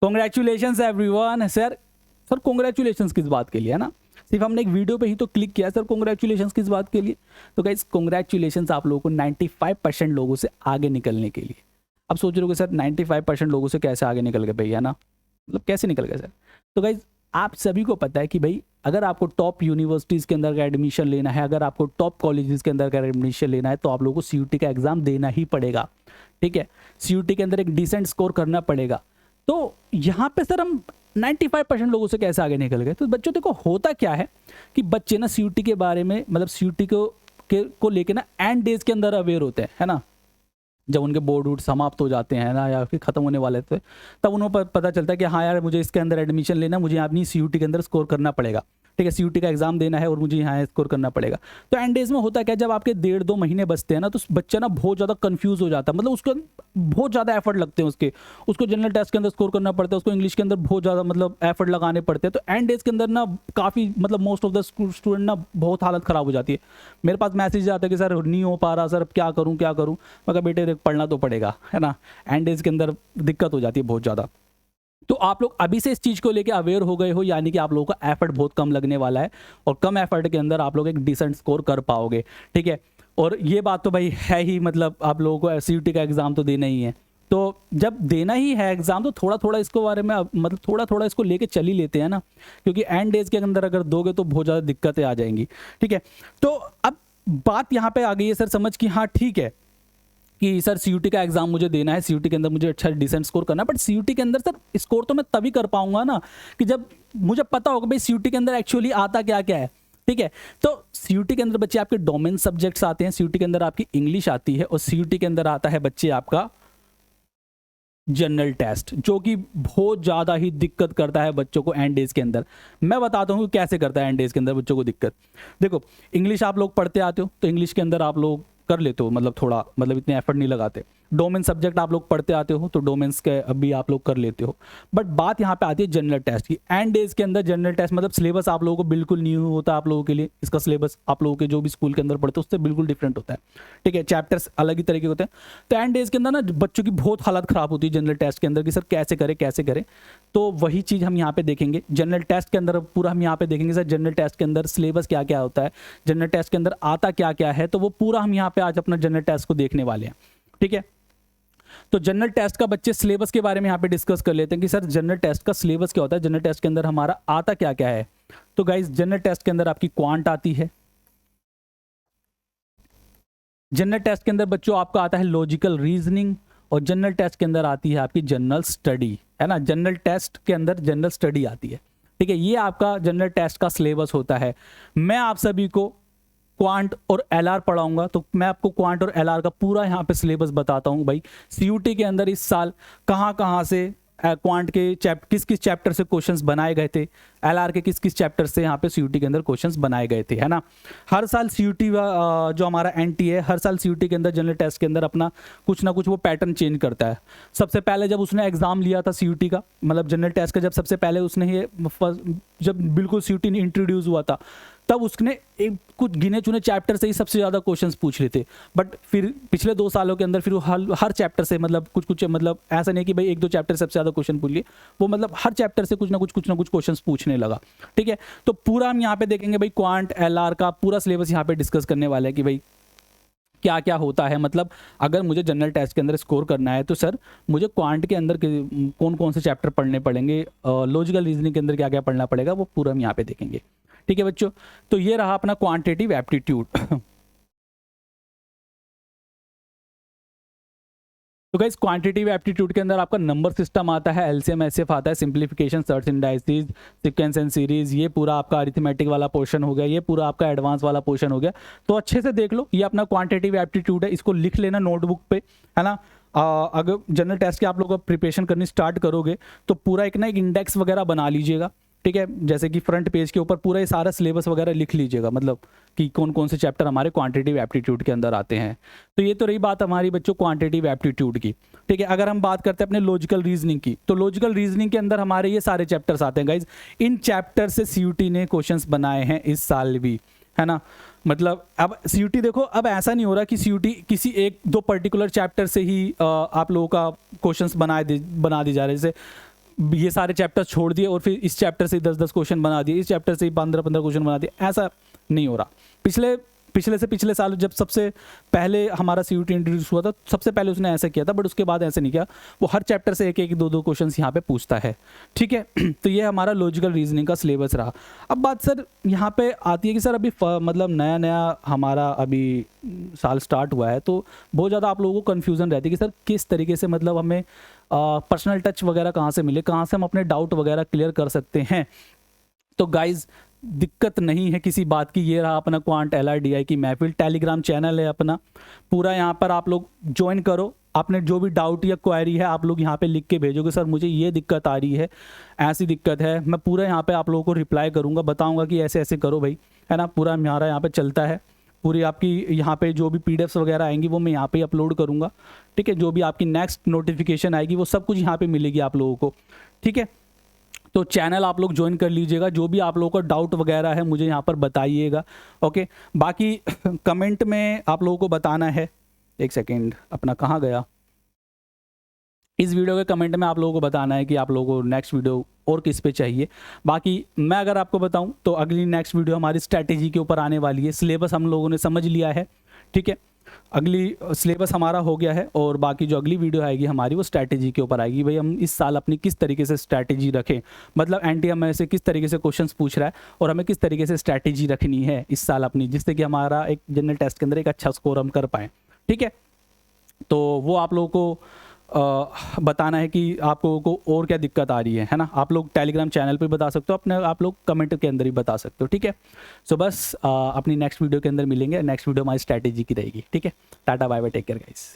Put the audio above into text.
Congratulations everyone. Sir congratulations किस बात के लिए, है ना? सिर्फ हमने एक वीडियो पे ही तो क्लिक किया सर, कॉन्ग्रेचुलेशंस किस बात के लिए? तो गाइस कॉन्ग्रेचुलेशंस आप लोगों को 95% लोगों से आगे निकलने के लिए। अब सोच रहे हो सर 95% लोगों से कैसे आगे निकल गए भाई, है ना? मतलब कैसे निकल गए सर? तो गाइस आप सभी को पता है कि भाई अगर आपको टॉप यूनिवर्सिटीज़ के अंदर का एडमिशन लेना है, अगर आपको टॉप कॉलेजेस के अंदर का एडमिशन लेना है, तो आप लोगों को सीयूटी का एग्ज़ाम देना ही पड़ेगा। ठीक है, सीयूटी के अंदर एक डिसेंट स्कोर करना पड़ेगा। तो यहाँ पे सर हम 95% लोगों से कैसे आगे निकल गए? तो बच्चों देखो होता क्या है कि बच्चे ना सीयूटी के बारे में, मतलब सीयूटी को लेके ना एंड डेज के अंदर अवेयर होते हैं, है ना? जब उनके बोर्ड वोर्ड समाप्त हो जाते हैं ना, या फिर खत्म होने वाले थे, तब उन्हें पता चलता है कि हाँ यार मुझे इसके अंदर एडमिशन लेना, मुझे अपनी सीयूटी के अंदर स्कोर करना पड़ेगा। ठीक है, सीयूटी का एग्जाम देना है और मुझे यहाँ स्कोर करना पड़ेगा। तो एंड डेज में होता क्या, जब आपके 1.5-2 महीने बचते हैं ना, तो बच्चा ना बहुत ज़्यादा कंफ्यूज हो जाता है। मतलब उसको बहुत ज़्यादा एफर्ट लगते हैं उसको जनरल टेस्ट के अंदर स्कोर करना पड़ता है, उसको इंग्लिश के अंदर बहुत ज़्यादा मतलब एफर्ट लगाने पड़ते हैं। तो एंड डेज के अंदर ना काफ़ी मतलब मोस्ट ऑफ द स्टूडेंट ना बहुत हालत ख़राब हो जाती है। मेरे पास मैसेज आता है कि सर नहीं हो पा रहा सर, अब क्या करूँ। मगर बेटे देख पढ़ना तो पड़ेगा, है ना? एंड डेज के अंदर दिक्कत हो जाती है बहुत ज़्यादा। तो आप लोग अभी से इस चीज़ को लेके अवेयर हो गए हो, यानी कि आप लोगों का एफर्ट बहुत कम लगने वाला है और कम एफर्ट के अंदर आप लोग एक डिसेंट स्कोर कर पाओगे। ठीक है, और ये बात तो भाई है ही, मतलब आप लोगों को सीयूटी का एग्ज़ाम तो देना ही है। तो जब देना ही है एग्ज़ाम, तो थोड़ा थोड़ा इसको बारे में मतलब थोड़ा थोड़ा इसको लेके चल ही लेते हैं ना, क्योंकि एंड डेज के अंदर अगर दोगे तो बहुत ज़्यादा दिक्कतें आ जाएंगी। ठीक है, तो अब बात यहाँ पे आ गई है सर समझ कि हाँ ठीक है कि सर सीयूटी का एग्जाम मुझे देना है, सीयूटी के अंदर मुझे अच्छा डिसेंट स्कोर करना है, बट सीयूटी के अंदर सर स्कोर तो मैं तभी कर पाऊंगा ना कि जब मुझे पता होगा भाई सीयूटी के अंदर एक्चुअली आता क्या क्या है। ठीक है, तो सीयूटी के अंदर बच्चे आपके डोमेन सब्जेक्ट्स आते हैं, सीयूटी के अंदर आपकी इंग्लिश आती है और सीयूटी के अंदर आता है बच्चे आपका जनरल टेस्ट, जो कि बहुत ज़्यादा ही दिक्कत करता है बच्चों को एंड डेज के अंदर। मैं बताता हूँ कैसे करता है एंड डेज के अंदर बच्चों को दिक्कत। देखो इंग्लिश आप लोग पढ़ते आते हो, तो इंग्लिश के अंदर आप लोग कर लेते हो, मतलब थोड़ा मतलब इतने एफर्ट नहीं लगाते। डोमेन सब्जेक्ट आप लोग पढ़ते आते हो, तो डोमेन्स के अभी आप लोग कर लेते हो। बट बात यहाँ पे आती है जनरल टेस्ट की। एंड डेज के अंदर जनरल टेस्ट मतलब सिलेबस आप लोगों को बिल्कुल न्यू होता है आप लोगों के लिए। इसका सिलेबस आप लोगों के जो भी स्कूल के अंदर पढ़ते हैं उससे बिल्कुल डिफरेंट होता है। ठीक है, चैप्टर्स अलग ही तरीके होते हैं। तो एंड डेज के अंदर ना बच्चों की बहुत हालत खराब होती है जनरल टेस्ट के अंदर कि सर कैसे करें। तो वही चीज़ हम यहाँ पे देखेंगे जनरल टेस्ट के अंदर। पूरा हम यहाँ पे देखेंगे सर जनरल टेस्ट के अंदर सिलेबस क्या क्या होता है, जनरल टेस्ट के अंदर आता क्या क्या है। तो वो पूरा हम यहाँ पे आज अपना जनरल टेस्ट को देखने वाले हैं। ठीक है, तो जनरल टेस्ट का बच्चे सिलेबस के बारे में यहाँ पे डिस्कस कर लेते हैं कि सर जनरल टेस्ट का सिलेबस क्या होता है, जनरल टेस्ट के अंदर हमारा आता क्या क्या है। तो गाइस जनरल टेस्ट के अंदर आपकी क्वांट आती है। जनरल टेस्ट के अंदर बच्चों आपका आता है लॉजिकल रीजनिंग, और जनरल टेस्ट के अंदर आती है आपकी जनरल स्टडी, है ना? जनरल टेस्ट के अंदर जनरल स्टडी आती है। ठीक है, ये आपका जनरल टेस्ट का सिलेबस होता है। मैं आप सभी को क्वांट और एलआर पढ़ाऊंगा, तो मैं आपको क्वांट और एलआर का पूरा यहाँ पे सिलेबस बताता हूँ भाई सीयूटी के अंदर इस साल कहाँ से क्वांट के किस किस चैप्टर से क्वेश्चंस बनाए गए थे, एलआर के किस किस चैप्टर से यहाँ पे सीयूटी के अंदर क्वेश्चंस बनाए गए थे, है ना? हर साल सीयूटी जो हमारा एनटी है, हर साल सीयूटी के अंदर जनरल टेस्ट के अंदर अपना कुछ ना कुछ वो पैटर्न चेंज करता है। सबसे पहले जब उसने एग्जाम लिया था सीयूटी का, मतलब जनरल टेस्ट का जब सबसे पहले उसने ये जब बिल्कुल सीयूटी इंट्रोड्यूस हुआ था, तब उसने एक कुछ गिने चुने चैप्टर से ही सबसे ज़्यादा क्वेश्चंस पूछ रहे थे। बट फिर पिछले 2 सालों के अंदर फिर वो हर चैप्टर से मतलब कुछ मतलब ऐसा नहीं कि भाई 1-2 चैप्टर सबसे ज़्यादा क्वेश्चन पूछ लिए, वो मतलब हर चैप्टर से कुछ ना कुछ क्वेश्चंस पूछने लगा। ठीक है, तो पूरा हम यहाँ पे देखेंगे भाई क्वांट एलआर का पूरा सिलेबस यहाँ पे डिस्कस करने वाला है कि भाई क्या क्या होता है। मतलब अगर मुझे जनरल टेस्ट के अंदर स्कोर करना है तो सर मुझे क्वांट के अंदर कौन कौन से चैप्टर पढ़ने पड़ेंगे, लॉजिकल रीजनिंग के अंदर क्या क्या पढ़ना पड़ेगा, वो पूरा हम यहाँ पे देखेंगे। ठीक है बच्चों, तो ये रहा अपना क्वांटिटेटिव एप्टीट्यूड। तो गाइस क्वांटिटेटिव एप्टीट्यूड के अंदर आपका नंबर सिस्टम आता है, एलसीएम एचसीएफ आता है, simplification, search indices, sequence and series, ये पूरा आपका अरिथमेटिक वाला पोर्शन हो गया, ये पूरा आपका एडवांस वाला पोर्शन हो गया। तो अच्छे से देख लो, ये अपना क्वांटिटेटिव एप्टीट्यूड है, इसको लिख लेना नोटबुक पे, है ना? अगर जनरल टेस्ट के आप लोग प्रिपरेशन करनी स्टार्ट करोगे तो पूरा एक इंडेक्स वगैरह बना लीजिएगा। ठीक है, जैसे कि फ्रंट पेज के ऊपर पूरा ये सारा सिलेबस वगैरह लिख लीजिएगा, मतलब कि कौन कौन से चैप्टर हमारे क्वांटिटेटिव एप्टीट्यूड के अंदर आते हैं। तो ये तो रही बात हमारी बच्चों क्वांटिटेटिव एप्टीट्यूड की। ठीक है, अगर हम बात करते हैं अपने लॉजिकल रीजनिंग की, तो लॉजिकल रीजनिंग के अंदर हमारे ये सारे चैप्टर्स आते हैं गाइज। इन चैप्टर से सीयूटी ने क्वेश्चंस बनाए हैं इस साल भी, है ना? मतलब अब सीयूटी देखो, अब ऐसा नहीं हो रहा कि सीयूटी किसी 1-2 पर्टिकुलर चैप्टर से ही आप लोगों का क्वेश्चंस बना दी जा रहे हैं। जैसे ये सारे चैप्टर छोड़ दिए और फिर इस चैप्टर से 10-10 क्वेश्चन बना दिए, इस चैप्टर से 15-15 क्वेश्चन बना दिए, ऐसा नहीं हो रहा। पिछले साल जब सबसे पहले हमारा CUT इंट्रोड्यूस हुआ था, सबसे पहले उसने ऐसा किया था, बट उसके बाद ऐसे नहीं किया। वो हर चैप्टर से एक एक 2-2 क्वेश्चन यहाँ पे पूछता है, ठीक है। तो ये हमारा लॉजिकल रीजनिंग का सिलेबस रहा। अब बात सर यहाँ पे आती है कि सर अभी मतलब नया हमारा अभी साल स्टार्ट हुआ है, तो बहुत ज़्यादा आप लोगों को कन्फ्यूज़न रहती है कि सर किस तरीके से मतलब हमें पर्सनल टच वगैरह कहाँ से मिले, कहाँ से हम अपने डाउट वगैरह क्लियर कर सकते हैं। तो गाइज़ दिक्कत नहीं है किसी बात की। ये रहा अपना क्वांट LRDI की महफिल, टेलीग्राम चैनल है अपना पूरा, यहाँ पर आप लोग ज्वाइन करो। आपने जो भी डाउट या क्वेरी है आप लोग यहाँ पे लिख के भेजोगे, सर मुझे ये दिक्कत आ रही है, ऐसी दिक्कत है, मैं पूरा यहाँ पे आप लोगों को रिप्लाई करूँगा, बताऊँगा कि ऐसे ऐसे करो भाई, है ना। पूरा हमारा यहाँ पे चलता है, पूरी आपकी यहाँ पे जो भी PDFs वगैरह आएंगी वो मैं यहाँ पे अपलोड करूँगा, ठीक है। जो भी आपकी नेक्स्ट नोटिफिकेशन आएगी वो सब कुछ यहाँ पे मिलेगी आप लोगों को, ठीक है। तो चैनल आप लोग ज्वाइन कर लीजिएगा। जो भी आप लोगों का डाउट वगैरह है मुझे यहाँ पर बताइएगा, ओके। बाकी कमेंट में आप लोगों को बताना है, एक सेकेंड अपना कहाँ गया, इस वीडियो के कमेंट में आप लोगों को बताना है कि आप लोगों को नेक्स्ट वीडियो और किस पे चाहिए। बाकी मैं अगर आपको बताऊं तो अगली नेक्स्ट वीडियो हमारी स्ट्रैटेजी के ऊपर आने वाली है। सिलेबस हम लोगों ने समझ लिया है, ठीक है। अगली सिलेबस हमारा हो गया है और बाकी जो अगली वीडियो आएगी हमारी वो स्ट्रैटेजी के ऊपर आएगी। भाई हम इस साल अपनी किस तरीके से स्ट्रैटेजी रखें, मतलब NTA हमें से किस तरीके से क्वेश्चंस पूछ रहा है और हमें किस तरीके से स्ट्रैटेजी रखनी है इस साल अपनी, जिससे कि हमारा एक जनरल टेस्ट के अंदर एक अच्छा स्कोर हम कर पाएँ, ठीक है। तो वो आप लोगों को बताना है कि आप लोगों को और क्या दिक्कत आ रही है ना। आप लोग टेलीग्राम चैनल पे बता सकते हो, अपने आप लोग कमेंट के अंदर ही बता सकते हो, ठीक है। सो बस अपनी नेक्स्ट वीडियो के अंदर मिलेंगे। नेक्स्ट वीडियो हमारी स्ट्रैटेजी की रहेगी, ठीक है। Tata bye bye, take care guys.